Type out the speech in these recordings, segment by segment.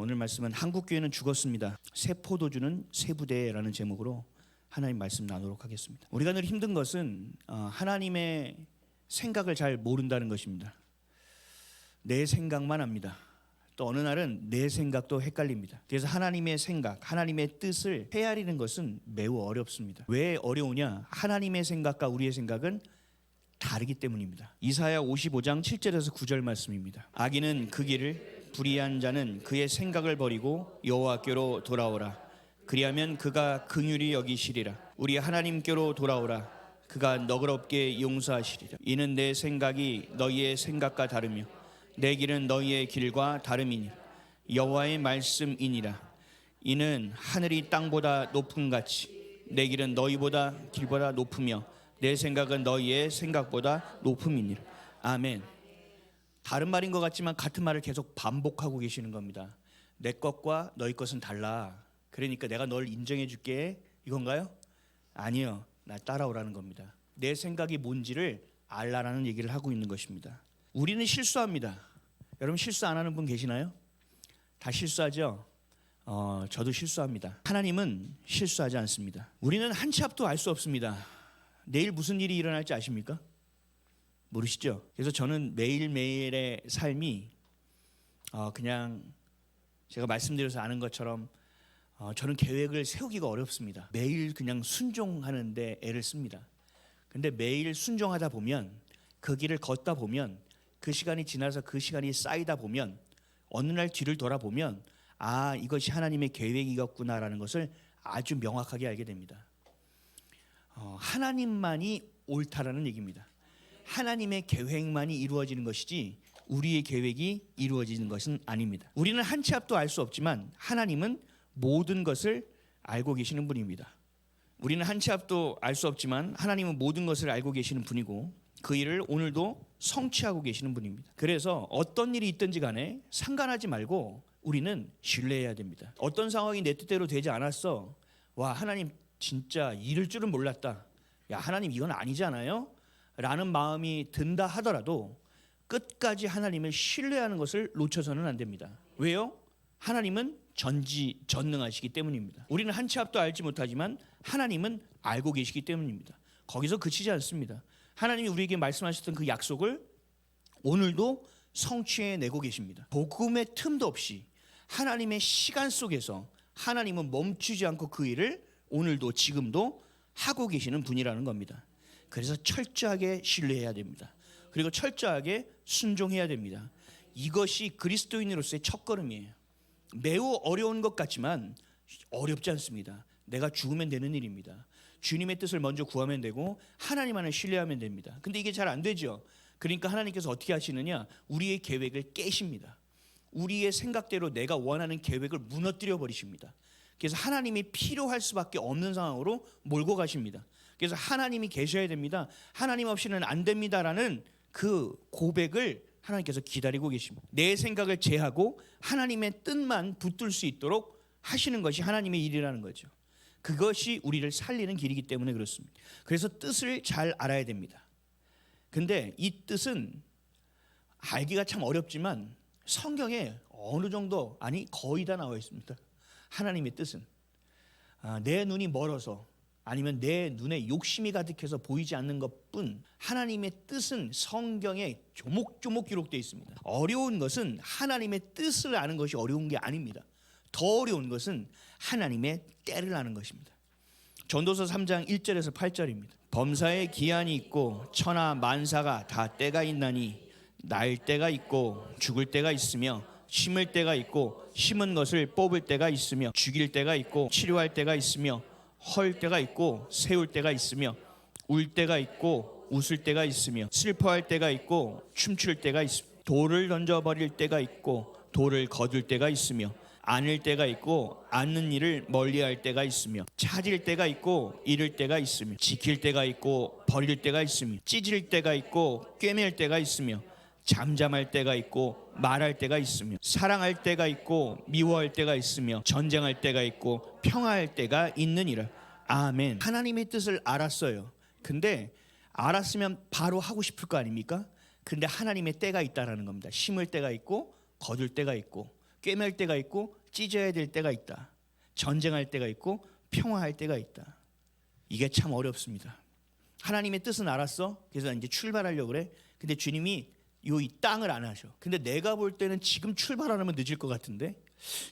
오늘 말씀은 한국교회는 죽었습니다. 새 포도주는 새 부대라는 제목으로 하나님 말씀 나누도록 하겠습니다. 우리가 늘 힘든 것은 하나님의 생각을 잘 모른다는 것입니다. 내 생각만 합니다. 또 어느 날은 내 생각도 헷갈립니다. 그래서 하나님의 생각, 하나님의 뜻을 헤아리는 것은 매우 어렵습니다. 왜 어려우냐? 하나님의 생각과 우리의 생각은 다르기 때문입니다. 이사야 55장 7절에서 9절 말씀입니다. 악인은 그 길을, 불의한 자는 그의 생각을 버리고 여호와께로 돌아오라. 그리하면 그가 긍휼히 여기시리라. 우리 하나님께로 돌아오라. 그가 너그럽게 용서하시리라. 이는 내 생각이 너희의 생각과 다르며 내 길은 너희의 길과 다름이니 여호와의 말씀이니라. 이는 하늘이 땅보다 높음 같이 내 길은 너희보다 길보다 높으며 내 생각은 너희의 생각보다 높음이니라. 아멘. 다른 말인 것 같지만 같은 말을 계속 반복하고 계시는 겁니다. 내 것과 너희 것은 달라. 그러니까 내가 널 인정해 줄게, 이건가요? 아니요, 나 따라오라는 겁니다. 내 생각이 뭔지를 알라라는 얘기를 하고 있는 것입니다. 우리는 실수합니다. 여러분 실수 안 하는 분 계시나요? 다 실수하죠? 저도 실수합니다. 하나님은 실수하지 않습니다. 우리는 한 치 앞도 알 수 없습니다. 내일 무슨 일이 일어날지 아십니까? 모르시죠? 그래서 저는 매일매일의 삶이 그냥 제가 말씀드려서 아는 것처럼 저는 계획을 세우기가 어렵습니다. 매일 그냥 순종하는데 애를 씁니다. 근데 매일 순종하다 보면 그 길을 걷다 보면 그 시간이 지나서 그 시간이 쌓이다 보면 어느 날 뒤를 돌아보면 아, 이것이 하나님의 계획이었구나라는 것을 아주 명확하게 알게 됩니다. 하나님만이 옳다라는 얘기입니다. 하나님의 계획만이 이루어지는 것이지 우리의 계획이 이루어지는 것은 아닙니다. 우리는 한 치 앞도 알 수 없지만 하나님은 모든 것을 알고 계시는 분입니다. 우리는 한 치 앞도 알 수 없지만 하나님은 모든 것을 알고 계시는 분이고 그 일을 오늘도 성취하고 계시는 분입니다. 그래서 어떤 일이 있든지 간에 상관하지 말고 우리는 신뢰해야 됩니다. 어떤 상황이 내 뜻대로 되지 않았어. 와, 하나님 진짜 이럴 줄은 몰랐다. 야, 하나님 이건 아니잖아요? 라는 마음이 든다 하더라도 끝까지 하나님을 신뢰하는 것을 놓쳐서는 안 됩니다. 왜요? 하나님은 전지전능하시기 때문입니다. 우리는 한 치 앞도 알지 못하지만 하나님은 알고 계시기 때문입니다. 거기서 그치지 않습니다. 하나님이 우리에게 말씀하셨던 그 약속을 오늘도 성취해내고 계십니다. 복음의 틈도 없이 하나님의 시간 속에서 하나님은 멈추지 않고 그 일을 오늘도 지금도 하고 계시는 분이라는 겁니다. 그래서 철저하게 신뢰해야 됩니다. 그리고 철저하게 순종해야 됩니다. 이것이 그리스도인으로서의 첫걸음이에요. 매우 어려운 것 같지만 어렵지 않습니다. 내가 죽으면 되는 일입니다. 주님의 뜻을 먼저 구하면 되고 하나님만을 신뢰하면 됩니다. 근데 이게 잘 안 되죠. 그러니까 하나님께서 어떻게 하시느냐? 우리의 계획을 깨십니다. 우리의 생각대로 내가 원하는 계획을 무너뜨려 버리십니다. 그래서 하나님이 필요할 수밖에 없는 상황으로 몰고 가십니다. 그래서 하나님이 계셔야 됩니다. 하나님 없이는 안 됩니다라는 그 고백을 하나님께서 기다리고 계십니다. 내 생각을 제하고 하나님의 뜻만 붙들 수 있도록 하시는 것이 하나님의 일이라는 거죠. 그것이 우리를 살리는 길이기 때문에 그렇습니다. 그래서 뜻을 잘 알아야 됩니다. 근데 이 뜻은 알기가 참 어렵지만 성경에 어느 정도, 아니 거의 다 나와 있습니다. 하나님의 뜻은 내 눈이 멀어서 아니면 내 눈에 욕심이 가득해서 보이지 않는 것뿐 하나님의 뜻은 성경에 조목조목 기록되어 있습니다. 어려운 것은 하나님의 뜻을 아는 것이 어려운 게 아닙니다. 더 어려운 것은 하나님의 때를 아는 것입니다. 전도서 3장 1절에서 8절입니다. 범사에 기한이 있고 천하 만사가 다 때가 있나니 날 때가 있고 죽을 때가 있으며 심을 때가 있고 심은 것을 뽑을 때가 있으며 죽일 때가 있고 치료할 때가 있으며 헐 때가 있고 세울 때가 있으며 울 때가 있고 웃을 때가 있으며 슬퍼할 때가 있고 춤출 때가 있으며 돌을 던져버릴 때가 있고 돌을 거둘 때가 있으며 안을 때가 있고 않는 일을 멀리할 때가 있으며 찾을 때가 있고 잃을 때가 있으며 지킬 때가 있고 버릴 때가 있으며 찢을 때가 있고 꿰맬 때가 있으며 잠잠할 때가 있고 말할 때가 있으며 사랑할 때가 있고 미워할 때가 있으며 전쟁할 때가 있고 평화할 때가 있느니라. 아멘. 하나님의 뜻을 알았어요. 근데 알았으면 바로 하고 싶을 거 아닙니까? 근데 하나님의 때가 있다라는 겁니다. 심을 때가 있고 거둘 때가 있고 꿰맬 때가 있고 찢어야 될 때가 있다. 전쟁할 때가 있고 평화할 때가 있다. 이게 참 어렵습니다. 하나님의 뜻은 알았어. 그래서 이제 출발하려고 그래. 근데 주님이 이 땅을 안 하셔. 근데 내가 볼 때는 지금 출발 안 하면 늦을 것 같은데,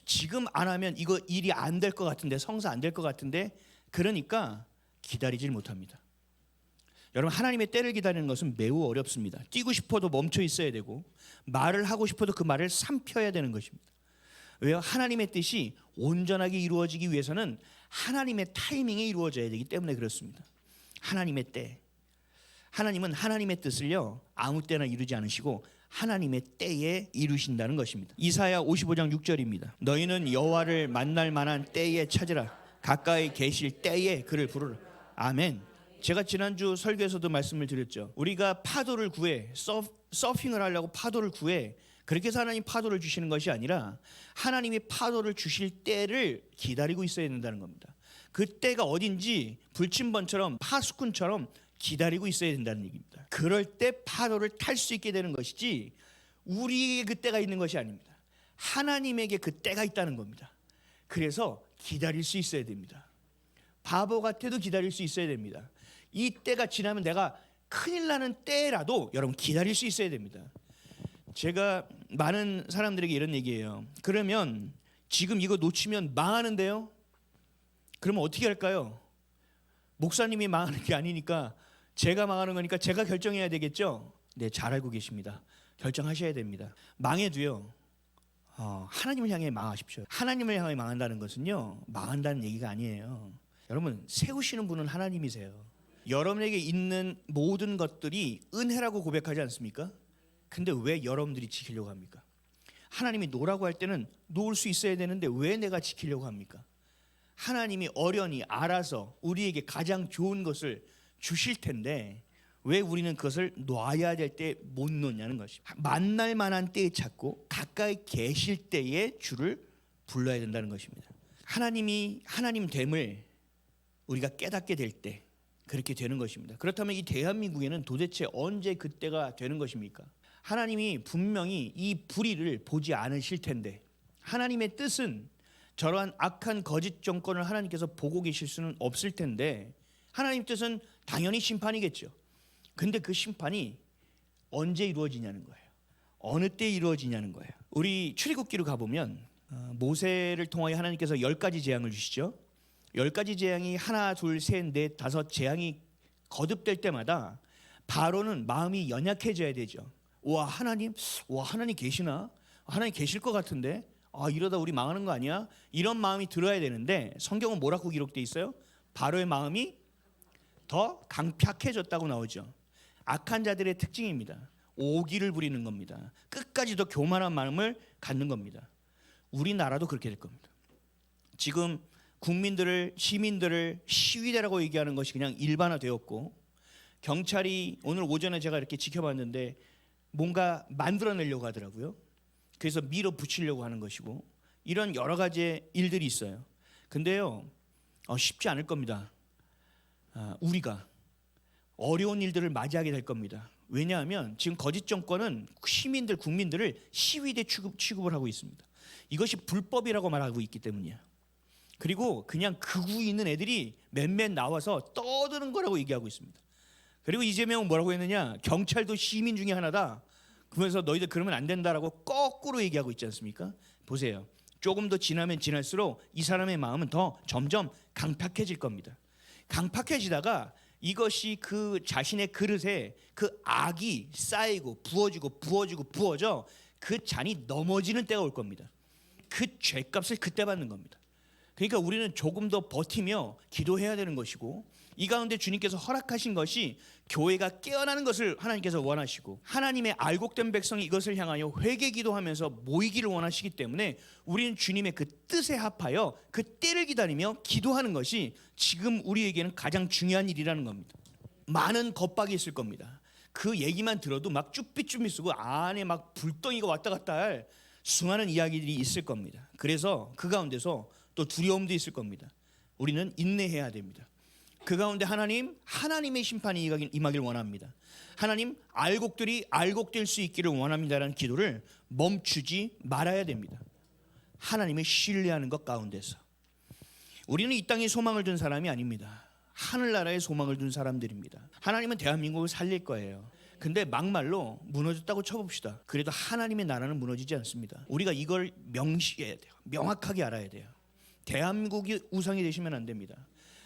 지금 안 하면 이거 일이 안 될 것 같은데, 성사 안 될 것 같은데, 그러니까 기다리질 못합니다. 여러분, 하나님의 때를 기다리는 것은 매우 어렵습니다. 뛰고 싶어도 멈춰 있어야 되고, 말을 하고 싶어도 그 말을 삼켜야 되는 것입니다. 왜요? 하나님의 뜻이 온전하게 이루어지기 위해서는 하나님의 타이밍에 이루어져야 되기 때문에 그렇습니다. 하나님의 때. 하나님은 하나님의 뜻을요 아무 때나 이루지 않으시고 하나님의 때에 이루신다는 것입니다. 이사야 55장 6절입니다. 너희는 여호와를 만날 만한 때에 찾으라. 가까이 계실 때에 그를 부르라. 아멘. 제가 지난주 설교에서도 말씀을 드렸죠. 우리가 파도를 구해, 서핑을 하려고 파도를 구해, 그렇게 해서 하나님 파도를 주시는 것이 아니라 하나님이 파도를 주실 때를 기다리고 있어야 된다는 겁니다. 그 때가 어딘지 불침번처럼 파수꾼처럼 기다리고 있어야 된다는 얘기입니다. 그럴 때 파도를 탈 수 있게 되는 것이지 우리에게 그 때가 있는 것이 아닙니다. 하나님에게 그 때가 있다는 겁니다. 그래서 기다릴 수 있어야 됩니다. 바보 같아도 기다릴 수 있어야 됩니다. 이 때가 지나면 내가 큰일 나는 때라도 여러분 기다릴 수 있어야 됩니다. 제가 많은 사람들에게 이런 얘기해요. 그러면 지금 이거 놓치면 망하는데요? 그러면 어떻게 할까요? 목사님이 망하는 게 아니니까 제가 망하는 거니까 제가 결정해야 되겠죠? 네, 잘 알고 계십니다. 결정하셔야 됩니다. 망해도요 하나님을 향해 망하십시오. 하나님을 향해 망한다는 것은요 망한다는 얘기가 아니에요. 여러분, 세우시는 분은 하나님이세요. 여러분에게 있는 모든 것들이 은혜라고 고백하지 않습니까? 근데 왜 여러분들이 지키려고 합니까? 하나님이 놓으라고 할 때는 놓을 수 있어야 되는데 왜 내가 지키려고 합니까? 하나님이 어련히 알아서 우리에게 가장 좋은 것을 주실 텐데 왜 우리는 그것을 놔야 될 때 못 놓냐는 것입니다. 만날 만한 때에 찾고 가까이 계실 때에 주를 불러야 된다는 것입니다. 하나님이 하나님됨을 우리가 깨닫게 될 때 그렇게 되는 것입니다. 그렇다면 이 대한민국에는 도대체 언제 그때가 되는 것입니까? 하나님이 분명히 이 불의를 보지 않으실 텐데, 하나님의 뜻은 저러한 악한 거짓 정권을 하나님께서 보고 계실 수는 없을 텐데, 하나님 뜻은 당연히 심판이겠죠. 근데 그 심판이 언제 이루어지냐는 거예요. 어느 때 이루어지냐는 거예요. 우리 출애굽기로 가보면 모세를 통하여 하나님께서 10가지 재앙을 주시죠. 10가지 재앙이 하나, 둘, 셋, 넷, 다섯 재앙이 거듭될 때마다 바로는 마음이 연약해져야 되죠. 와, 하나님 계시나? 하나님 계실 것 같은데 이러다 우리 망하는 거 아니야? 이런 마음이 들어야 되는데 성경은 뭐라고 기록돼 있어요? 바로의 마음이 더 강팍해졌다고 나오죠. 악한 자들의 특징입니다. 오기를 부리는 겁니다. 끝까지 더 교만한 마음을 갖는 겁니다. 우리나라도 그렇게 될 겁니다. 지금 시민들을 시위대라고 얘기하는 것이 그냥 일반화되었고, 경찰이 오늘 오전에 제가 이렇게 지켜봤는데 뭔가 만들어내려고 하더라고요. 그래서 밀어붙이려고 하는 것이고, 이런 여러 가지 일들이 있어요. 근데요 쉽지 않을 겁니다. 우리가 어려운 일들을 맞이하게 될 겁니다. 왜냐하면 지금 거짓 정권은 국민들을 시위대 취급을 하고 있습니다. 이것이 불법이라고 말하고 있기 때문이에요. 그리고 그냥 극우에 있는 애들이 몇몇 나와서 떠드는 거라고 얘기하고 있습니다. 그리고 이재명은 뭐라고 했느냐? 경찰도 시민 중에 하나다. 그러면서 너희들 그러면 안 된다라고 거꾸로 얘기하고 있지 않습니까? 보세요. 조금 더 지나면 지날수록 이 사람의 마음은 더 점점 강팍해질 겁니다. 강팍해지다가 이것이 그 자신의 그릇에 그 악이 쌓이고 부어져 그 잔이 넘어지는 때가 올 겁니다. 그 죄값을 그때 받는 겁니다. 그러니까 우리는 조금 더 버티며 기도해야 되는 것이고, 이 가운데 주님께서 허락하신 것이 교회가 깨어나는 것을 하나님께서 원하시고, 하나님의 알곡된 백성이 이것을 향하여 회개 기도하면서 모이기를 원하시기 때문에 우리는 주님의 그 뜻에 합하여 그 때를 기다리며 기도하는 것이 지금 우리에게는 가장 중요한 일이라는 겁니다. 많은 겁박이 있을 겁니다. 그 얘기만 들어도 막 쭈삣쭈삣 쓰고 안에 막 불덩이가 왔다 갔다 할 수많은 이야기들이 있을 겁니다. 그래서 그 가운데서 또 두려움도 있을 겁니다. 우리는 인내해야 됩니다. 그 가운데 하나님의 심판이 임하길 원합니다. 하나님, 알곡들이 알곡될 수 있기를 원합니다라는 기도를 멈추지 말아야 됩니다. 하나님을 신뢰하는 것 가운데서. 우리는 이 땅에 소망을 둔 사람이 아닙니다. 하늘나라에 소망을 둔 사람들입니다. 하나님은 대한민국을 살릴 거예요. 근데 막말로 무너졌다고 쳐봅시다. 그래도 하나님의 나라는 무너지지 않습니다. 우리가 이걸 명시해야 돼요. 명확하게 알아야 돼요. 대한민국이 우상이 되시면 안 됩니다.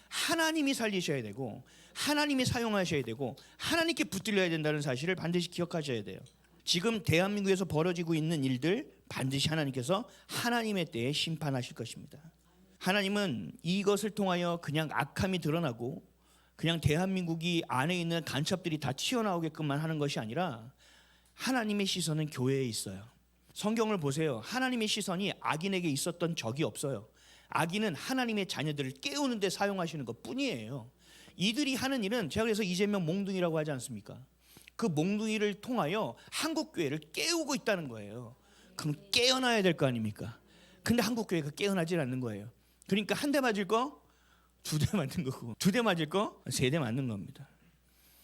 하나님이 살리셔야 되고 하나님이 사용하셔야 되고 하나님께 붙들려야 된다는 사실을 반드시 기억하셔야 돼요. 지금 대한민국에서 벌어지고 있는 일들 반드시 하나님께서 하나님의 때에 심판하실 것입니다. 하나님은 이것을 통하여 그냥 악함이 드러나고 그냥 대한민국이 안에 있는 간첩들이 다 튀어나오게끔만 하는 것이 아니라 하나님의 시선은 교회에 있어요. 성경을 보세요. 하나님의 시선이 악인에게 있었던 적이 없어요. 악인은 하나님의 자녀들을 깨우는 데 사용하시는 것 뿐이에요. 이들이 하는 일은 제가 그래서 이재명 몽둥이라고 하지 않습니까? 그 몽둥이를 통하여 한국교회를 깨우고 있다는 거예요. 그럼 깨어나야 될 거 아닙니까? 근데 한국교회가 깨어나질 않는 거예요. 그러니까 한 대 맞을 거 2대 맞는 거고 2대 맞을 거 3대 맞는 겁니다.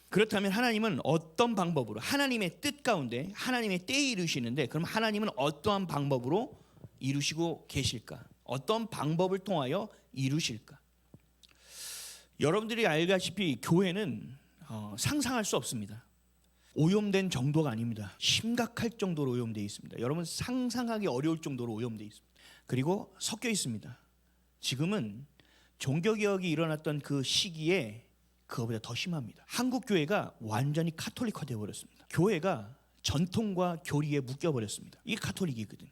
그렇다면 하나님은 어떤 방법으로 하나님의 뜻 가운데 하나님의 때에 이루시는데 그럼 하나님은 어떠한 방법으로 이루시고 계실까? 어떤 방법을 통하여 이루실까? 여러분들이 알다시피 교회는 상상할 수 없습니다. 오염된 정도가 아닙니다. 심각할 정도로 오염되어 있습니다. 여러분 상상하기 어려울 정도로 오염되어 있습니다. 그리고 섞여 있습니다. 지금은 종교개혁이 일어났던 그 시기에 그거보다 더 심합니다. 한국 교회가 완전히 카톨릭화 되어 버렸습니다. 교회가 전통과 교리에 묶여 버렸습니다. 이게 카톨릭이거든요.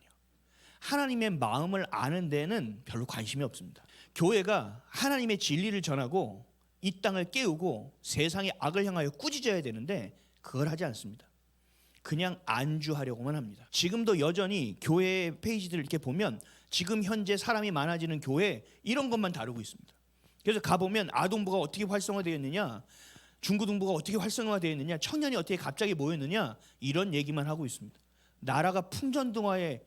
하나님의 마음을 아는 데는 별로 관심이 없습니다. 교회가 하나님의 진리를 전하고 이 땅을 깨우고 세상의 악을 향하여 꾸짖어야 되는데 그걸 하지 않습니다. 그냥 안주하려고만 합니다. 지금도 여전히 교회 페이지들 이렇게 보면 지금 현재 사람이 많아지는 교회 이런 것만 다루고 있습니다. 그래서 가보면 아동부가 어떻게 활성화되어 있느냐, 중고등부가 어떻게 활성화되어 있느냐, 청년이 어떻게 갑자기 모였느냐 이런 얘기만 하고 있습니다. 나라가 풍전등화에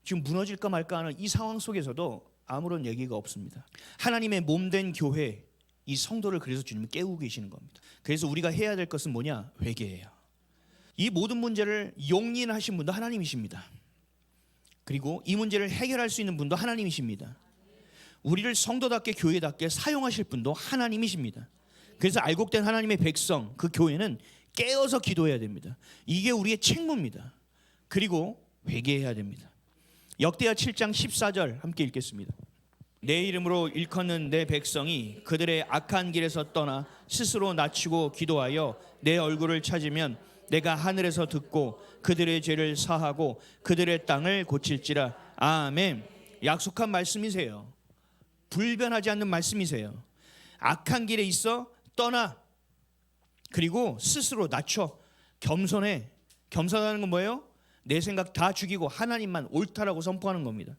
지금 무너질까 말까 하는 이 상황 속에서도 아무런 얘기가 없습니다. 하나님의 몸된 교회, 이 성도를 그래서 주님이 깨우고 계시는 겁니다. 그래서 우리가 해야 될 것은 뭐냐? 회개예요. 이 모든 문제를 용인하신 분도 하나님이십니다. 그리고 이 문제를 해결할 수 있는 분도 하나님이십니다. 우리를 성도답게 교회답게 사용하실 분도 하나님이십니다. 그래서 알곡된 하나님의 백성, 그 교회는 깨어서 기도해야 됩니다. 이게 우리의 책무입니다. 그리고 회개해야 됩니다. 역대하 7장 14절 함께 읽겠습니다. 내 이름으로 일컫는 내 백성이 그들의 악한 길에서 떠나 스스로 낮추고 기도하여 내 얼굴을 찾으면 내가 하늘에서 듣고 그들의 죄를 사하고 그들의 땅을 고칠지라. 아멘. 약속한 말씀이세요. 불변하지 않는 말씀이세요. 악한 길에 있어 떠나. 그리고 스스로 낮춰. 겸손해. 겸손하는 건 뭐예요? 내 생각 다 죽이고 하나님만 옳다라고 선포하는 겁니다.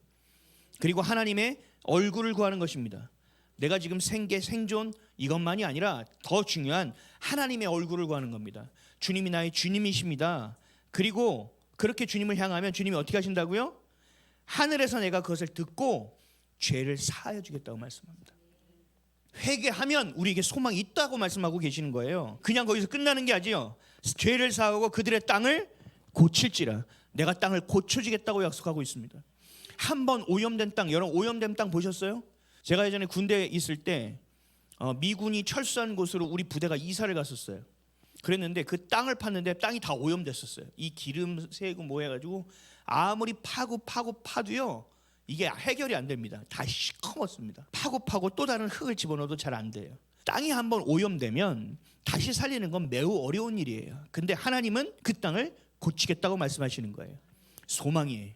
그리고 하나님의 얼굴을 구하는 것입니다. 내가 지금 생존 이것만이 아니라 더 중요한 하나님의 얼굴을 구하는 겁니다. 주님이 나의 주님이십니다. 그리고 그렇게 주님을 향하면 주님이 어떻게 하신다고요? 하늘에서 내가 그것을 듣고 죄를 사하여 주겠다고 말씀합니다. 회개하면 우리에게 소망이 있다고 말씀하고 계시는 거예요. 그냥 거기서 끝나는 게 아니에요. 죄를 사하고 그들의 땅을 고칠지라. 내가 땅을 고쳐주겠다고 약속하고 있습니다. 한번 오염된 땅, 여러분 오염된 땅 보셨어요? 제가 예전에 군대에 있을 때 미군이 철수한 곳으로 우리 부대가 이사를 갔었어요. 그랬는데 그 땅을 팠는데 땅이 다 오염됐었어요. 이 기름 새고 뭐 해가지고 아무리 파도요 이게 해결이 안 됩니다. 다 시커멓습니다. 파고 또 다른 흙을 집어넣어도 잘 안 돼요. 땅이 한번 오염되면 다시 살리는 건 매우 어려운 일이에요. 근데 하나님은 그 땅을 고치겠다고 말씀하시는 거예요. 소망이에요.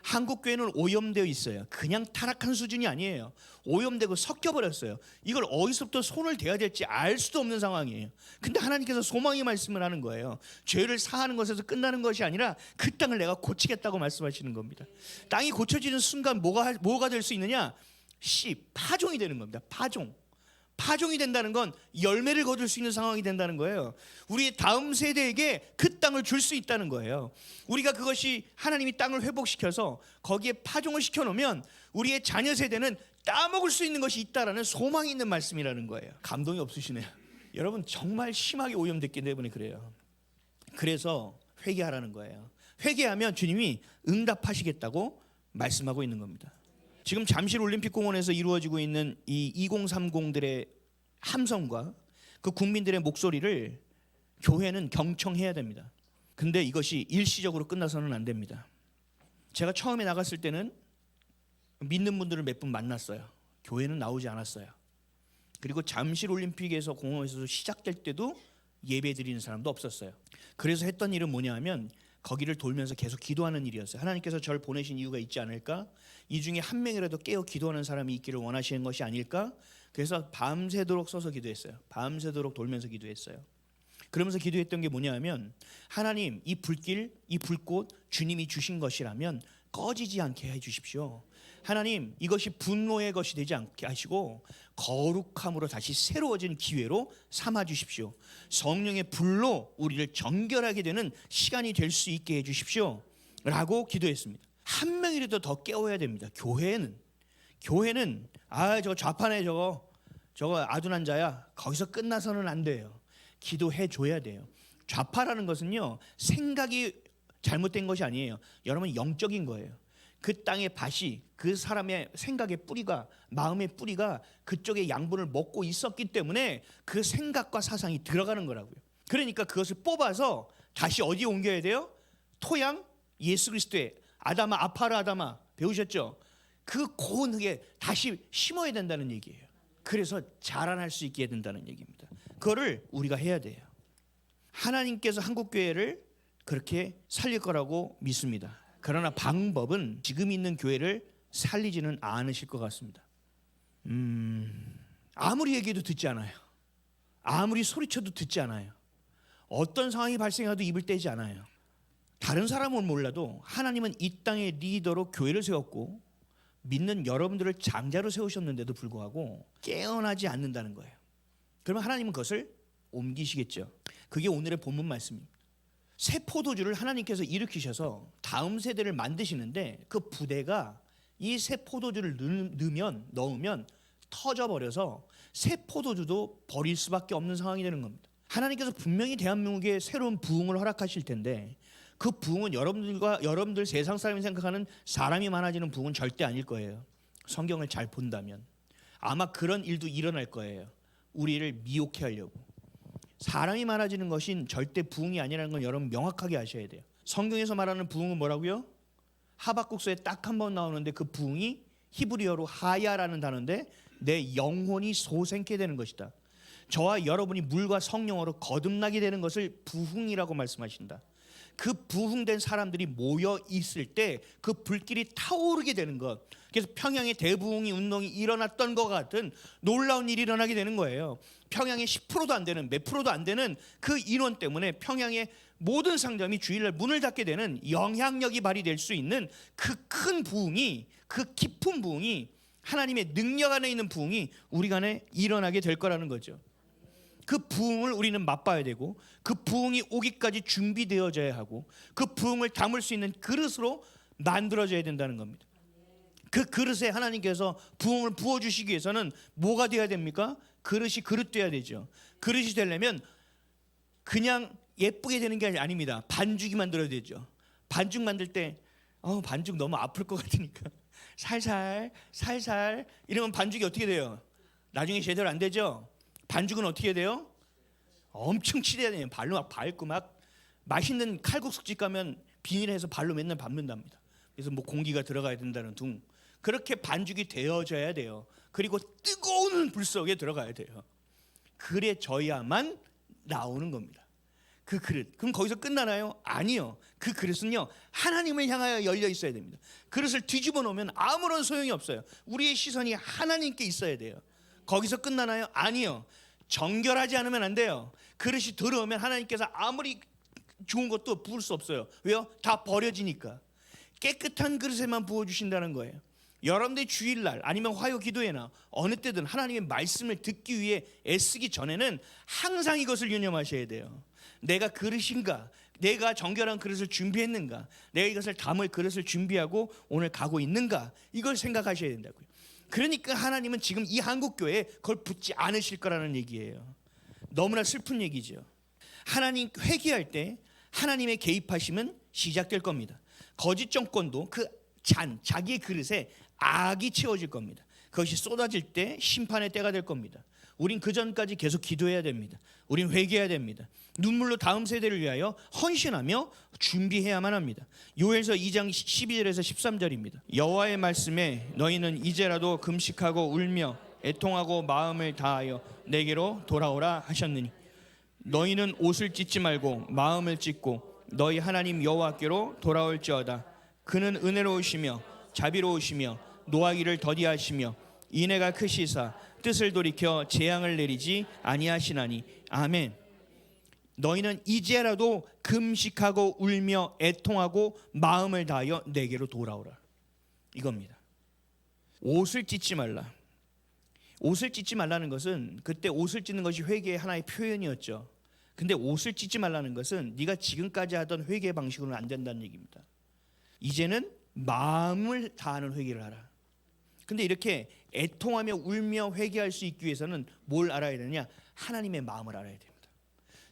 한국 교회는 오염되어 있어요. 그냥 타락한 수준이 아니에요. 오염되고 섞여버렸어요. 이걸 어디서부터 손을 대야 될지 알 수도 없는 상황이에요. 근데 하나님께서 소망의 말씀을 하는 거예요. 죄를 사하는 것에서 끝나는 것이 아니라 그 땅을 내가 고치겠다고 말씀하시는 겁니다. 땅이 고쳐지는 순간 뭐가 될 수 있느냐? 파종이 되는 겁니다. 파종이 된다는 건 열매를 거둘 수 있는 상황이 된다는 거예요. 우리의 다음 세대에게 그 땅을 줄 수 있다는 거예요. 우리가 그것이 하나님이 땅을 회복시켜서 거기에 파종을 시켜놓으면 우리의 자녀 세대는 따먹을 수 있는 것이 있다라는 소망이 있는 말씀이라는 거예요. 감동이 없으시네요. 여러분 정말 심하게 오염됐기 때문에 그래요. 그래서 회개하라는 거예요. 회개하면 주님이 응답하시겠다고 말씀하고 있는 겁니다. 지금 잠실 올림픽공원에서 이루어지고 있는 이 2030들의 함성과 그 국민들의 목소리를 교회는 경청해야 됩니다. 근데 이것이 일시적으로 끝나서는 안 됩니다. 제가 처음에 나갔을 때는 믿는 분들을 몇 분 만났어요. 교회는 나오지 않았어요. 그리고 잠실 올림픽에서 공원에서 시작될 때도 예배 드리는 사람도 없었어요. 그래서 했던 일은 뭐냐 하면 거기를 돌면서 계속 기도하는 일이었어요. 하나님께서 저를 보내신 이유가 있지 않을까? 이 중에 한 명이라도 깨어 기도하는 사람이 있기를 원하시는 것이 아닐까? 그래서 밤새도록 서서 기도했어요. 밤새도록 돌면서 기도했어요. 그러면서 기도했던 게 뭐냐 하면 하나님, 이 불길, 이 불꽃 주님이 주신 것이라면 꺼지지 않게 해 주십시오. 하나님, 이것이 분노의 것이 되지 않게 하시고 거룩함으로 다시 새로워진 기회로 삼아 주십시오. 성령의 불로 우리를 정결하게 되는 시간이 될 수 있게 해 주십시오 라고 기도했습니다. 한 명이라도 더 깨워야 됩니다. 교회는 저거 좌판에 저거 아둔한 자야, 거기서 끝나서는 안 돼요. 기도해 줘야 돼요. 좌파라는 것은요, 생각이 잘못된 것이 아니에요. 여러분, 영적인 거예요. 그 땅의 밭이 그 사람의 생각의 뿌리가, 마음의 뿌리가 그쪽의 양분을 먹고 있었기 때문에 그 생각과 사상이 들어가는 거라고요. 그러니까 그것을 뽑아서 다시 어디에 옮겨야 돼요? 토양, 예수 그리스도의 아파르 아다마 배우셨죠? 그 고운 흙에 다시 심어야 된다는 얘기예요. 그래서 자라날 수 있게 해야 된다는 얘기입니다. 그거를 우리가 해야 돼요. 하나님께서 한국교회를 그렇게 살릴 거라고 믿습니다. 그러나 방법은 지금 있는 교회를 살리지는 않으실 것 같습니다. 아무리 얘기해도 듣지 않아요. 아무리 소리쳐도 듣지 않아요. 어떤 상황이 발생해도 입을 떼지 않아요. 다른 사람은 몰라도 하나님은 이 땅의 리더로 교회를 세웠고 믿는 여러분들을 장자로 세우셨는데도 불구하고 깨어나지 않는다는 거예요. 그러면 하나님은 그것을 옮기시겠죠. 그게 오늘의 본문 말씀입니다. 새 포도주를 하나님께서 일으키셔서 다음 세대를 만드시는데 그 부대가 이 새 포도주를 넣으면 터져버려서 새 포도주도 버릴 수밖에 없는 상황이 되는 겁니다. 하나님께서 분명히 대한민국에 새로운 부흥을 허락하실 텐데 그 부흥은 여러분들 세상 사람이 생각하는 사람이 많아지는 부흥은 절대 아닐 거예요. 성경을 잘 본다면 아마 그런 일도 일어날 거예요. 우리를 미혹해 하려고. 사람이 많아지는 것인 절대 부흥이 아니라는 건 여러분 명확하게 아셔야 돼요. 성경에서 말하는 부흥은 뭐라고요? 하박국서에 딱 한 번 나오는데 그 부흥이 히브리어로 하야라는 단어인데 내 영혼이 소생케 되는 것이다. 저와 여러분이 물과 성령으로 거듭나게 되는 것을 부흥이라고 말씀하신다. 그 부흥된 사람들이 모여 있을 때 그 불길이 타오르게 되는 것. 그래서 평양에 대부흥이 운동이 일어났던 것 같은 놀라운 일이 일어나게 되는 거예요. 평양에 10%도 안 되는, 몇 프로도 안 되는 그 인원 때문에 평양의 모든 상점이 주일날 문을 닫게 되는 영향력이 발휘될 수 있는 그 큰 부흥이, 그 깊은 부흥이, 하나님의 능력 안에 있는 부흥이 우리 간에 일어나게 될 거라는 거죠. 그 부흥을 우리는 맛봐야 되고 그 부흥이 오기까지 준비되어져야 하고 그 부흥을 담을 수 있는 그릇으로 만들어져야 된다는 겁니다. 그 그릇에 하나님께서 부흥을 부어주시기 위해서는 뭐가 돼야 됩니까? 그릇이 그릇돼야 되죠. 그릇이 되려면 그냥 예쁘게 되는 게 아닙니다. 반죽이 만들어야 되죠. 반죽 만들 때 반죽 너무 아플 것 같으니까 살살 이러면 반죽이 어떻게 돼요? 나중에 제대로 안 되죠. 반죽은 어떻게 돼요? 엄청 치대야 돼요. 발로 막 밟고 막 맛있는 칼국수집 가면 비닐해서 발로 맨날 밟는답니다. 그래서 뭐 공기가 들어가야 된다는 둥. 그렇게 반죽이 되어져야 돼요. 그리고 뜨거운 불 속에 들어가야 돼요. 그래져야만 나오는 겁니다. 그 그릇. 그럼 거기서 끝나나요? 아니요. 그 그릇은요, 하나님을 향하여 열려 있어야 됩니다. 그릇을 뒤집어 놓으면 아무런 소용이 없어요. 우리의 시선이 하나님께 있어야 돼요. 거기서 끝나나요? 아니요. 정결하지 않으면 안 돼요. 그릇이 더러우면 하나님께서 아무리 좋은 것도 부을 수 없어요. 왜요? 다 버려지니까. 깨끗한 그릇에만 부어주신다는 거예요. 여러분들이 주일날 아니면 화요 기도회나 어느 때든 하나님의 말씀을 듣기 위해 애쓰기 전에는 항상 이것을 유념하셔야 돼요. 내가 그릇인가? 내가 정결한 그릇을 준비했는가? 내가 이것을 담을 그릇을 준비하고 오늘 가고 있는가? 이걸 생각하셔야 된다고요. 그러니까 하나님은 지금 이 한국교회에 그걸 붙지 않으실 거라는 얘기예요. 너무나 슬픈 얘기죠. 하나님 회개할 때 하나님의 개입하심은 시작될 겁니다. 거짓 정권도 그 자기의 그릇에 악이 채워질 겁니다. 그것이 쏟아질 때 심판의 때가 될 겁니다. 우린 그 전까지 계속 기도해야 됩니다. 우린 회개해야 됩니다. 눈물로 다음 세대를 위하여 헌신하며 준비해야만 합니다. 요엘서 2장 12절에서 13절입니다. 여호와의 말씀에 너희는 이제라도 금식하고 울며 애통하고 마음을 다하여 내게로 돌아오라 하셨느니 너희는 옷을 찢지 말고 마음을 찢고 너희 하나님 여호와께로 돌아올지어다. 그는 은혜로우시며 자비로우시며 노하기를 더디하시며 인애가 크시사 뜻을 돌이켜 재앙을 내리지 아니하시나니 아멘. 너희는 이제라도 금식하고 울며 애통하고 마음을 다하여 내게로 돌아오라. 이겁니다. 옷을 찢지 말라. 옷을 찢지 말라는 것은 그때 옷을 찢는 것이 회개의 하나의 표현이었죠. 근데 옷을 찢지 말라는 것은 네가 지금까지 하던 회개 방식으로는 안 된다는 얘기입니다. 이제는 마음을 다하는 회개를 하라. 근데 이렇게 애통하며 울며 회개할 수 있기 위해서는 뭘 알아야 되느냐? 하나님의 마음을 알아야 됩니다.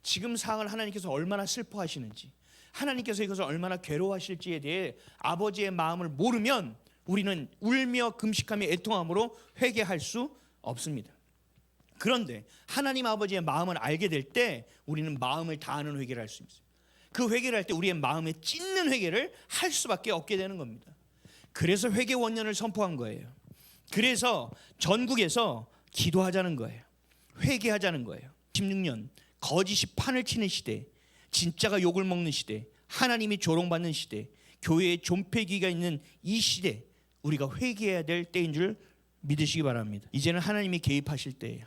지금 상황을 하나님께서 얼마나 슬퍼하시는지, 하나님께서 이것을 얼마나 괴로워하실지에 대해 아버지의 마음을 모르면 우리는 울며 금식하며 애통함으로 회개할 수 없습니다. 그런데 하나님 아버지의 마음을 알게 될 때 우리는 마음을 다하는 회개를 할 수 있어요. 그 회개를 할 때 우리의 마음에 찢는 회개를 할 수밖에 없게 되는 겁니다. 그래서 회개 원년을 선포한 거예요. 그래서 전국에서 기도하자는 거예요. 회개하자는 거예요. 16년 거짓이 판을 치는 시대, 진짜가 욕을 먹는 시대, 하나님이 조롱받는 시대, 교회에 존폐기가 있는 이 시대, 우리가 회개해야 될 때인 줄 믿으시기 바랍니다. 이제는 하나님이 개입하실 때예요.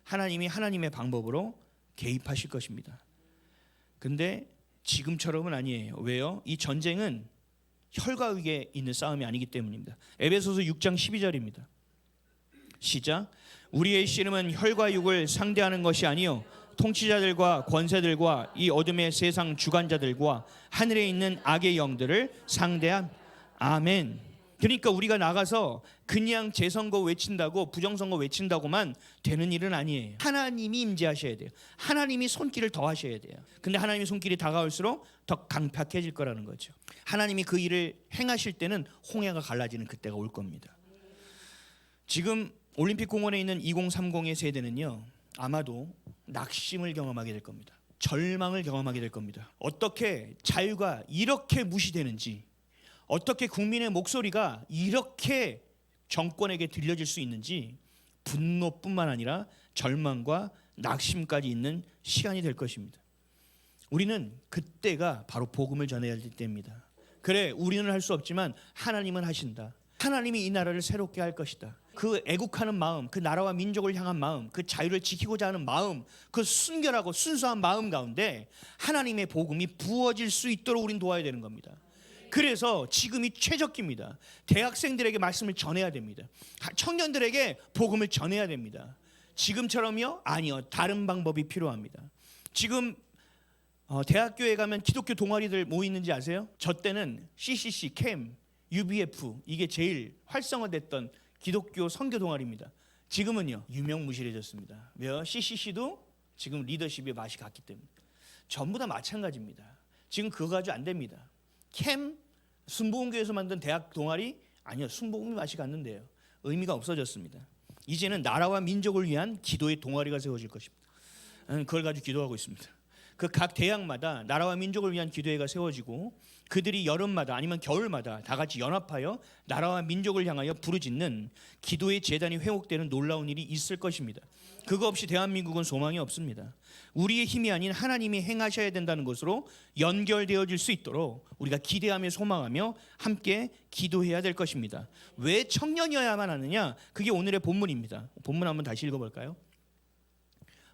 하나님이 하나님의 방법으로 개입하실 것입니다. 근데 지금처럼은 아니에요. 왜요? 이 전쟁은 혈과 육에 있는 싸움이 아니기 때문입니다. 에베소서 6장 12절입니다. 시작. 우리의 씨름은 혈과 육을 상대하는 것이 아니요 통치자들과 권세들과 이 어둠의 세상 주관자들과 하늘에 있는 악의 영들을 상대한. 아멘. 그러니까 우리가 나가서 그냥 재선거 외친다고 부정선거 외친다고만 되는 일은 아니에요. 하나님이 임재하셔야 돼요. 하나님이 손길을 더 하셔야 돼요. 근데 하나님의 손길이 다가올수록 더 강팍해질 거라는 거죠. 하나님이 그 일을 행하실 때는 홍해가 갈라지는 그때가 올 겁니다. 지금 올림픽 공원에 있는 2030의 세대는요, 아마도 낙심을 경험하게 될 겁니다. 절망을 경험하게 될 겁니다. 어떻게 자유가 이렇게 무시되는지, 어떻게 국민의 목소리가 이렇게 정권에게 들려질 수 있는지 분노뿐만 아니라 절망과 낙심까지 있는 시간이 될 것입니다. 우리는 그때가 바로 복음을 전해야 될 때입니다. 그래, 우리는 할 수 없지만 하나님은 하신다. 하나님이 이 나라를 새롭게 할 것이다. 그 애국하는 마음, 그 나라와 민족을 향한 마음, 그 자유를 지키고자 하는 마음, 그 순결하고 순수한 마음 가운데 하나님의 복음이 부어질 수 있도록 우린 도와야 되는 겁니다. 그래서 지금이 최적기입니다. 대학생들에게 말씀을 전해야 됩니다. 청년들에게 복음을 전해야 됩니다. 지금처럼요? 아니요. 다른 방법이 필요합니다. 지금 대학교에 가면 기독교 동아리들 뭐 있는지 아세요? 저 때는 CCC, 캠, UBF 이게 제일 활성화됐던 기독교 선교 동아리입니다. 지금은요 유명무실해졌습니다. 왜요? CCC도 지금 리더십의 맛이 갔기 때문에. 전부 다 마찬가지입니다. 지금 그거 가지고 안 됩니다. 캠, 순복음교회에서 만든 대학 동아리 아니요, 순복음이 맛이 갔는데요, 의미가 없어졌습니다. 이제는 나라와 민족을 위한 기도의 동아리가 세워질 것입니다. 그걸 가지고 기도하고 있습니다. 그 각 대학마다 나라와 민족을 위한 기도회가 세워지고 그들이 여름마다 아니면 겨울마다 다 같이 연합하여 나라와 민족을 향하여 부르짖는 기도의 제단이 회복되는 놀라운 일이 있을 것입니다. 그거 없이 대한민국은 소망이 없습니다. 우리의 힘이 아닌 하나님이 행하셔야 된다는 것으로 연결되어질 수 있도록 우리가 기대하며 소망하며 함께 기도해야 될 것입니다. 왜 청년이어야만 하느냐? 그게 오늘의 본문입니다. 본문 한번 다시 읽어볼까요?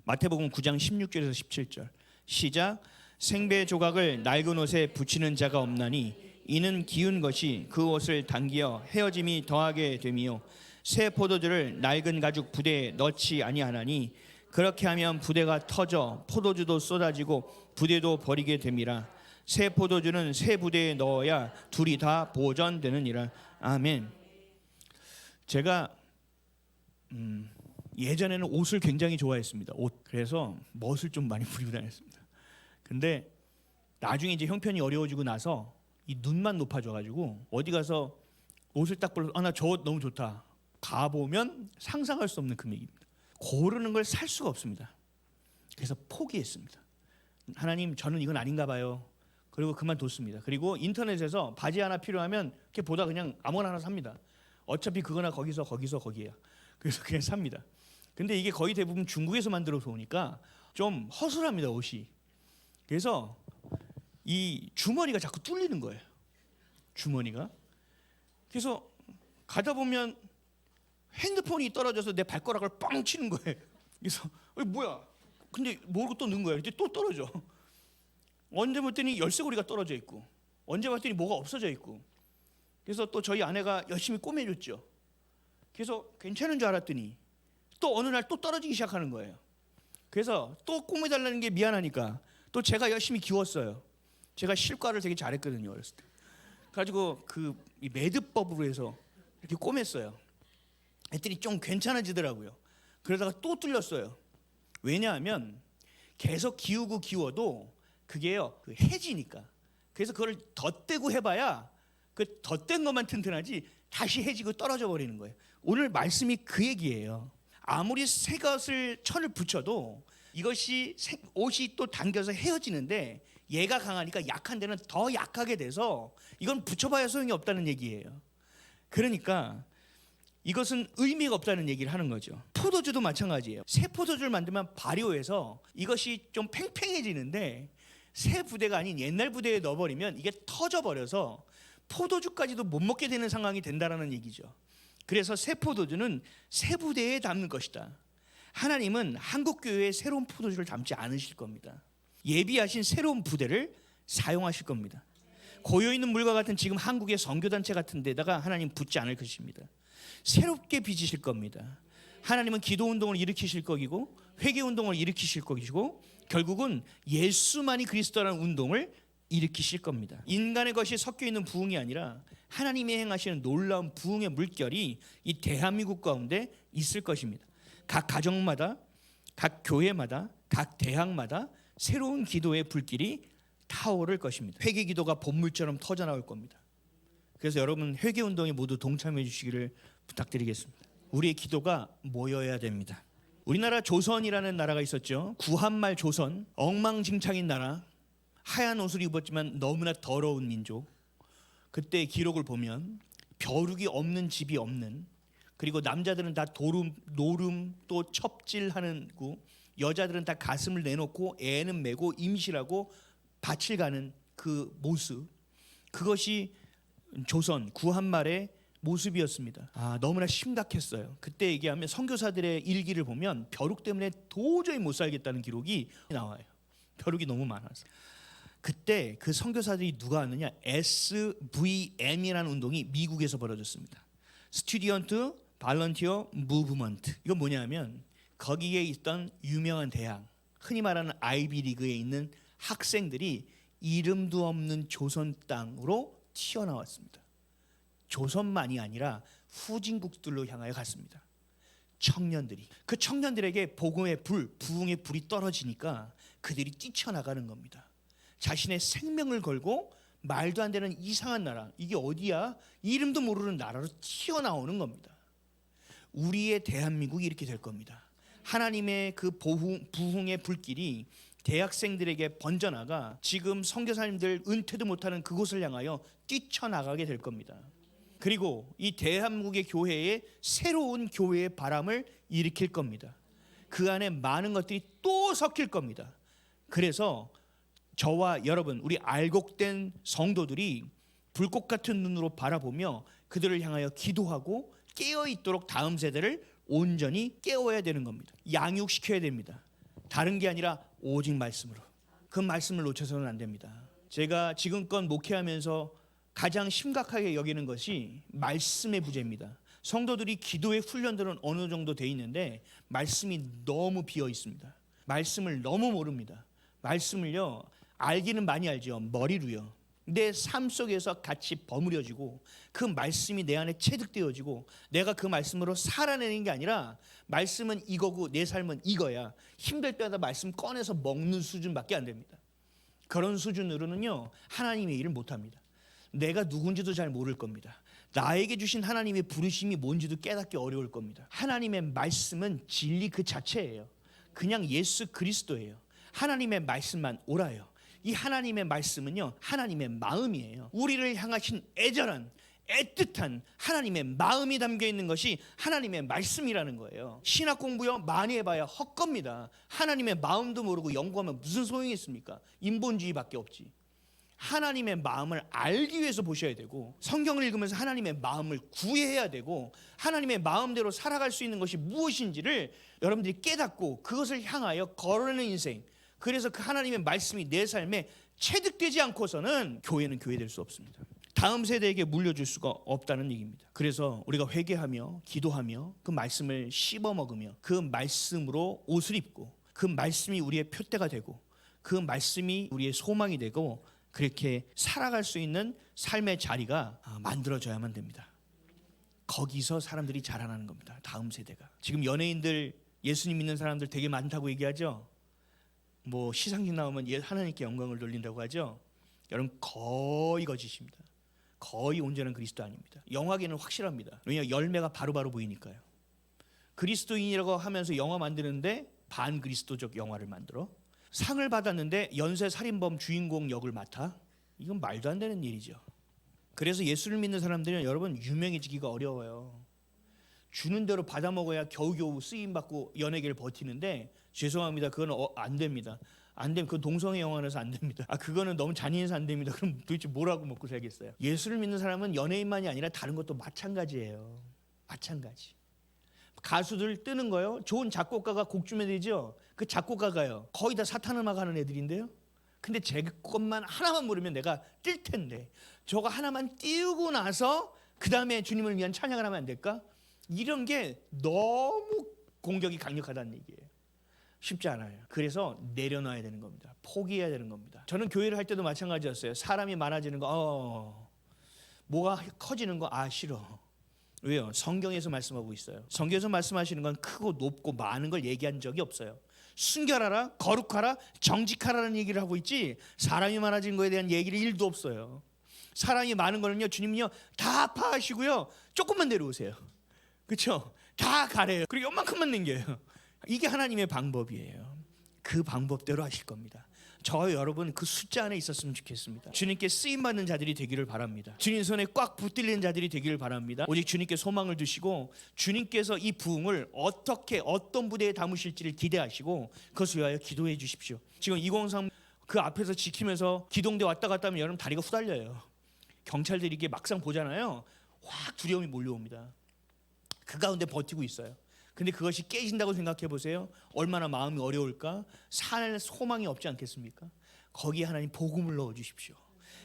마태복음 9장 16절에서 17절 시작. 생배 조각을 낡은 옷에 붙이는 자가 없나니 이는 기운 것이 그 옷을 당기어 헤어짐이 더하게 됨이요 새 포도주를 낡은 가죽 부대에 넣지 아니하나니 그렇게 하면 부대가 터져 포도주도 쏟아지고 부대도 버리게 됨이라. 새 포도주는 새 부대에 넣어야 둘이 다 보존되느니라. 아멘. 제가 예전에는 옷을 굉장히 좋아했습니다. 옷. 그래서 멋을 좀 많이 부리고 다녔습니다. 근데 나중에 이제 형편이 어려워지고 나서 이 눈만 높아져가지고 어디 가서 옷을 딱 보러 나 저 옷 너무 좋다. 가보면 상상할 수 없는 금액입니다. 고르는 걸 살 수가 없습니다. 그래서 포기했습니다. 하나님, 저는 이건 아닌가 봐요. 그리고 그만뒀습니다. 그리고 인터넷에서 바지 하나 필요하면 이렇게 보다 그냥 아무거나 하나 삽니다. 어차피 그거나 거기서 거기야. 그래서 그냥 삽니다. 근데 이게 거의 대부분 중국에서 만들어서 오니까 좀 허술합니다, 옷이. 그래서 이 주머니가 자꾸 뚫리는 거예요. 주머니가. 그래서 가다 보면 핸드폰이 떨어져서 내 발가락을 빵 치는 거예요. 그래서 뭐야? 근데 모르고 또 넣은 거예요. 근데 또 떨어져. 언제 봤더니 열쇠고리가 떨어져 있고, 언제 봤더니 뭐가 없어져 있고. 그래서 또 저희 아내가 열심히 꼬매줬죠. 그래서 괜찮은 줄 알았더니 또 어느 날 또 떨어지기 시작하는 거예요. 그래서 또 꼬매달라는 게 미안하니까 또 제가 열심히 기웠어요. 제가 실과를 되게 잘했거든요, 어렸을 때. 가지고 그 매듭법으로 해서 이렇게 꼬맸어요. 했더니 좀 괜찮아지더라고요. 그러다가 또 뚫렸어요. 왜냐하면 계속 기우고 기워도 그게요, 그 해지니까. 그래서 그걸 덧대고 해봐야 그 덧댄 것만 튼튼하지 다시 해지고 떨어져 버리는 거예요. 오늘 말씀이 그 얘기예요. 아무리 새 것을 천을 붙여도 이것이 옷이 또 당겨서 헤어지는데 얘가 강하니까 약한 데는 더 약하게 돼서 이건 붙여봐야 소용이 없다는 얘기예요. 그러니까 이것은 의미가 없다는 얘기를 하는 거죠. 포도주도 마찬가지예요. 새 포도주를 만들면 발효해서 이것이 좀 팽팽해지는데 새 부대가 아닌 옛날 부대에 넣어버리면 이게 터져버려서 포도주까지도 못 먹게 되는 상황이 된다라는 얘기죠. 그래서 새 포도주는 새 부대에 담는 것이다. 하나님은 한국교회에 새로운 포도주를 담지 않으실 겁니다. 예비하신 새로운 부대를 사용하실 겁니다. 고여있는 물과 같은 지금 한국의 선교단체 같은 데다가 하나님 붙지 않을 것입니다. 새롭게 빚으실 겁니다. 하나님은 기도운동을 일으키실 거이고 회개운동을 일으키실 것이고 결국은 예수만이 그리스도라는 운동을 일으키실 겁니다. 인간의 것이 섞여있는 부흥이 아니라 하나님이 행하시는 놀라운 부흥의 물결이 이 대한민국 가운데 있을 것입니다. 각 가정마다, 각 교회마다, 각 대학마다 새로운 기도의 불길이 타오를 것입니다. 회개 기도가 본물처럼 터져나올 겁니다. 그래서 여러분 회개운동에 모두 동참해 주시기를 부탁드리겠습니다. 우리의 기도가 모여야 됩니다. 우리나라 조선이라는 나라가 있었죠. 구한말 조선, 엉망진창인 나라, 하얀 옷을 입었지만 너무나 더러운 민족. 그때 기록을 보면 벼룩이 없는 집이 없는, 그리고 남자들은 다 노름 또 첩질하는 고, 여자들은 다 가슴을 내놓고 애는 메고 임실하고 밭을 가는 그 모습, 그것이 조선 구한말의 모습이었습니다. 너무나 심각했어요. 그때 얘기하면 선교사들의 일기를 보면 벼룩 때문에 도저히 못 살겠다는 기록이 나와요. 벼룩이 너무 많아서. 그때 그 선교사들이 누가 왔느냐? SVM이라는 운동이 미국에서 벌어졌습니다. 스튜디언트 발런티어 무브먼트. 이건 뭐냐면 거기에 있던 유명한 대학, 흔히 말하는 아이비리그에 있는 학생들이 이름도 없는 조선 땅으로 튀어나왔습니다. 조선만이 아니라 후진국들로 향하여 갔습니다. 청년들이, 그 청년들에게 복음의 불, 부흥의 불이 떨어지니까 그들이 뛰쳐나가는 겁니다. 자신의 생명을 걸고 말도 안 되는 이상한 나라, 이게 어디야? 이름도 모르는 나라로 튀어나오는 겁니다. 우리의 대한민국이 이렇게 될 겁니다. 하나님의 그 부흥의 불길이 대학생들에게 번져나가 지금 선교사님들 은퇴도 못하는 그곳을 향하여 뛰쳐나가게 될 겁니다. 그리고 이 대한민국의 교회에 새로운 교회의 바람을 일으킬 겁니다. 그 안에 많은 것들이 또 섞일 겁니다. 그래서 저와 여러분, 우리 알곡된 성도들이 불꽃 같은 눈으로 바라보며 그들을 향하여 기도하고 깨어있도록 다음 세대를 온전히 깨워야 되는 겁니다. 양육시켜야 됩니다. 다른 게 아니라 오직 말씀으로. 그 말씀을 놓쳐서는 안 됩니다. 제가 지금껏 목회하면서 가장 심각하게 여기는 것이 말씀의 부재입니다. 성도들이 기도의 훈련들은 어느 정도 돼 있는데 말씀이 너무 비어 있습니다. 말씀을 너무 모릅니다. 말씀을요, 알기는 많이 알죠. 머리로요. 내 삶 속에서 같이 버무려지고 그 말씀이 내 안에 체득되어지고 내가 그 말씀으로 살아내는 게 아니라 말씀은 이거고 내 삶은 이거야. 힘들 때마다 말씀 꺼내서 먹는 수준밖에 안 됩니다. 그런 수준으로는요 하나님의 일을 못합니다. 내가 누군지도 잘 모를 겁니다. 나에게 주신 하나님의 부르심이 뭔지도 깨닫기 어려울 겁니다. 하나님의 말씀은 진리 그 자체예요. 그냥 예수 그리스도예요. 하나님의 말씀만 옳아요. 이 하나님의 말씀은요, 하나님의 마음이에요. 우리를 향하신 애절한, 애틋한 하나님의 마음이 담겨 있는 것이 하나님의 말씀이라는 거예요. 신학 공부요 많이 해봐야 헛겁니다. 하나님의 마음도 모르고 연구하면 무슨 소용이 있습니까? 인본주의밖에 없지. 하나님의 마음을 알기 위해서 보셔야 되고, 성경을 읽으면서 하나님의 마음을 구해야 되고, 하나님의 마음대로 살아갈 수 있는 것이 무엇인지를 여러분들이 깨닫고 그것을 향하여 걸어내는 인생. 그래서 그 하나님의 말씀이 내 삶에 체득되지 않고서는 교회는 교회될 수 없습니다. 다음 세대에게 물려줄 수가 없다는 얘기입니다. 그래서 우리가 회개하며 기도하며 그 말씀을 씹어 먹으며 그 말씀으로 옷을 입고, 그 말씀이 우리의 표대가 되고, 그 말씀이 우리의 소망이 되고, 그렇게 살아갈 수 있는 삶의 자리가 만들어져야만 됩니다. 거기서 사람들이 자라나는 겁니다. 다음 세대가. 지금 연예인들, 예수님 믿는 사람들 되게 많다고 얘기하죠. 뭐 시상식 나오면 하나님께 영광을 돌린다고 하죠. 여러분 거의 거짓입니다. 거의 온전한 그리스도 아닙니다. 영화계는 확실합니다. 왜냐하면 열매가 바로바로 보이니까요. 그리스도인이라고 하면서 영화 만드는데 반그리스도적 영화를 만들어 상을 받았는데 연쇄 살인범 주인공 역을 맡아? 이건 말도 안 되는 일이죠. 그래서 예수를 믿는 사람들은 여러분 유명해지기가 어려워요. 주는 대로 받아 먹어야 겨우겨우 쓰임 받고 연예계를 버티는데, 죄송합니다. 그건 안 됩니다. 안 되면 그 동성애 영화라서 안 됩니다. 그거는 너무 잔인해서 안 됩니다. 그럼 도대체 뭐라고 먹고 살겠어요? 예수를 믿는 사람은 연예인만이 아니라 다른 것도 마찬가지예요. 마찬가지. 가수들 뜨는 거요. 좋은 작곡가가 곡 주면 되죠. 그 작곡가가요. 거의 다 사탄을 막 하는 애들인데요. 근데 제 것만 하나만 모르면 내가 뜰 텐데, 저거 하나만 띄우고 나서 그 다음에 주님을 위한 찬양을 하면 안 될까? 이런 게 너무 공격이 강력하다는 얘기예요. 쉽지 않아요. 그래서 내려놔야 되는 겁니다. 포기해야 되는 겁니다. 저는 교회를 할 때도 마찬가지였어요. 사람이 많아지는 거, 뭐가 커지는 거, 싫어. 왜요? 성경에서 말씀하고 있어요. 성경에서 말씀하시는 건 크고 높고 많은 걸 얘기한 적이 없어요. 순결하라, 거룩하라, 정직하라는 얘기를 하고 있지, 사람이 많아진 거에 대한 얘기를 1도 없어요. 사람이 많은 거는요, 주님은요 다 파하시고요, 조금만 내려오세요. 그렇죠? 다 가래요. 그리고 요만큼만 남겨요. 이게 하나님의 방법이에요. 그 방법대로 하실 겁니다. 저 여러분 그 숫자 안에 있었으면 좋겠습니다. 주님께 쓰임받는 자들이 되기를 바랍니다. 주님 손에 꽉 붙들리는 자들이 되기를 바랍니다. 오직 주님께 소망을 두시고, 주님께서 이 부흥을 어떻게 어떤 부대에 담으실지를 기대하시고 그것을 위하여 기도해 주십시오. 지금 203 그 앞에서 지키면서 기동대 왔다 갔다 하면 여러분 다리가 후달려요. 경찰들이 이게 막상 보잖아요. 확 두려움이 몰려옵니다. 그 가운데 버티고 있어요. 근데 그것이 깨진다고 생각해 보세요. 얼마나 마음이 어려울까? 살 소망이 없지 않겠습니까? 거기에 하나님 복음을 넣어 주십시오.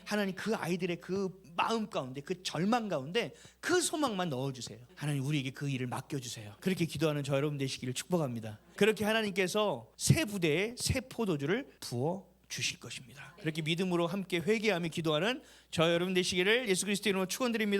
하나님 그 아이들의 그 마음 가운데, 그 절망 가운데 그 소망만 넣어 주세요. 하나님 우리에게 그 일을 맡겨 주세요. 그렇게 기도하는 저 여러분 되시기를 축복합니다. 그렇게 하나님께서 새 부대에 새 포도주를 부어 주실 것입니다. 그렇게 믿음으로 함께 회개하며 기도하는 저 여러분 되시기를 예수 그리스도 이름으로 축원드립니다.